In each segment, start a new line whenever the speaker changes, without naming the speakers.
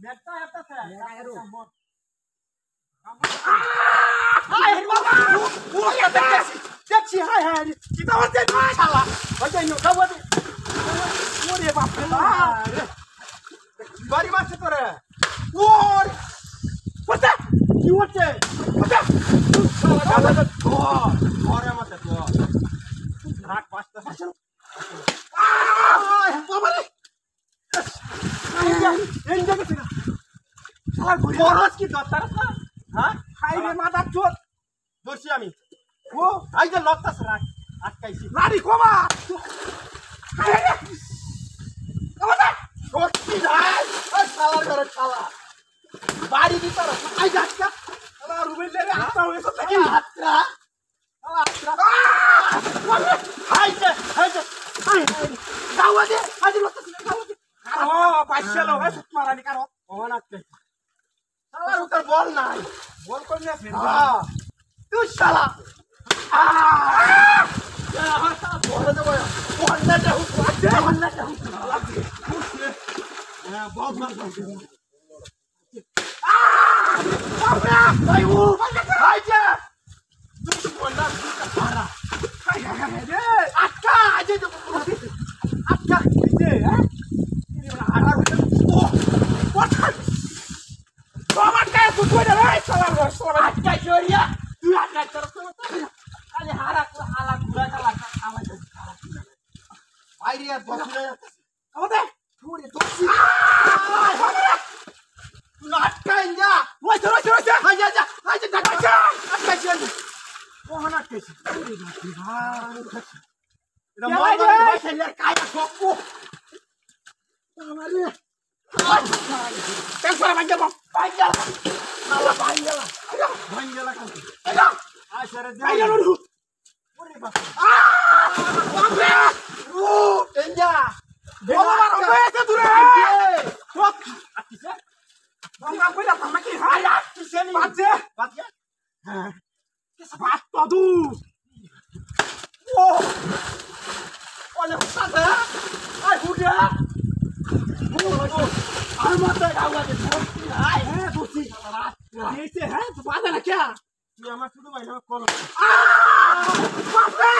ব্যাগটা একটা আছে দেখছি হাই হাই চিতা হচ্ছে শালা ওই যে নৌকা ওরে বাপ রে বাড়ি মারছে তোরে ওর কোথা কি হচ্ছে কোথা শালা গাদা ঘরে মতে তো রাত পাঁচটা আসল বাবা রে এই জায়গা থেকে শালা বরস কি দত্তার না হ্যাঁ হাই রে মাদার চোদ ধরছি আমি ও আই যে লত্তাস রাখ আটকাইছি লাড়ি কমা হাই রে কমা সত্যি ভাই ওই শালার ঘরে শালা বাড়ি ভিতর আই যাচ্ছা শালা রুবেল রে আত্রা হয়েছে নাকি আত্রা শালা আত্রা হাই যে হাই দাওয়া দে আজ লত্তাস দাওয়া দে ও পাইছালো ভাই মারানি কারো ও নাকতে শালার উত্তর বল নাই বল কোন না ফের হ্যাঁ তুই শালা বড় দেব বন্না যাও বন্না যাও হ্যাঁ বহুত মার ভাই ও ভাই যা তুই বন্না পারা হাই হাই হাই রে আটকা আজ তো আটকা দিতে হ্যাঁ আর ও কথা Tomatnya aku gue dah lagi salah bos. Aja Joria, tu aja terus kali harak ala gula salah ala jadi salah. Air dia bos ni. Apa deh? Tu dia tu si. Nakkan ya. Woi terus. Aja. Nakkan je. Oh nakkan je. Dah mau dah saya kaya koku. Tamari. Tengok panjang bang, panjang, malah panjang lah, kan? Asyik panjang dulu. Wampe, tenja, bawa wampe itu tu deh. Wah, kisah, wampe dah sama kita. Ayah, kisah ni. Baca, kisah baca tu. Wow, oleh ustaz ya, udah. मत आऊंगा हाय है दूसरी ऐसे है तो पागल है क्या तू हमारा शुरू भाई ना कौन बाप रे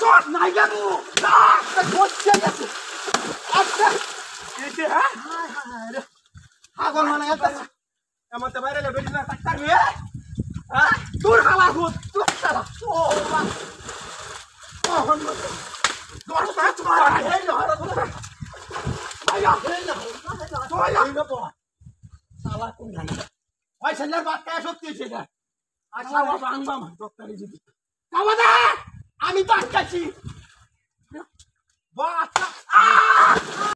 छोड़ नहीं जा तू ना बहुत चाहिए अच्छा ऐसे है हाय पागल माना है हम तो बाहर ले बैठना टक्कर में हां दूर खला हो तू चला ओ हम दूर से तुम्हारा है ना Ayah, salah pun dah. Wah, saya bawa cash waktu itu dah. Asal bang dokter ini. Kamu dah, kami tak kasih.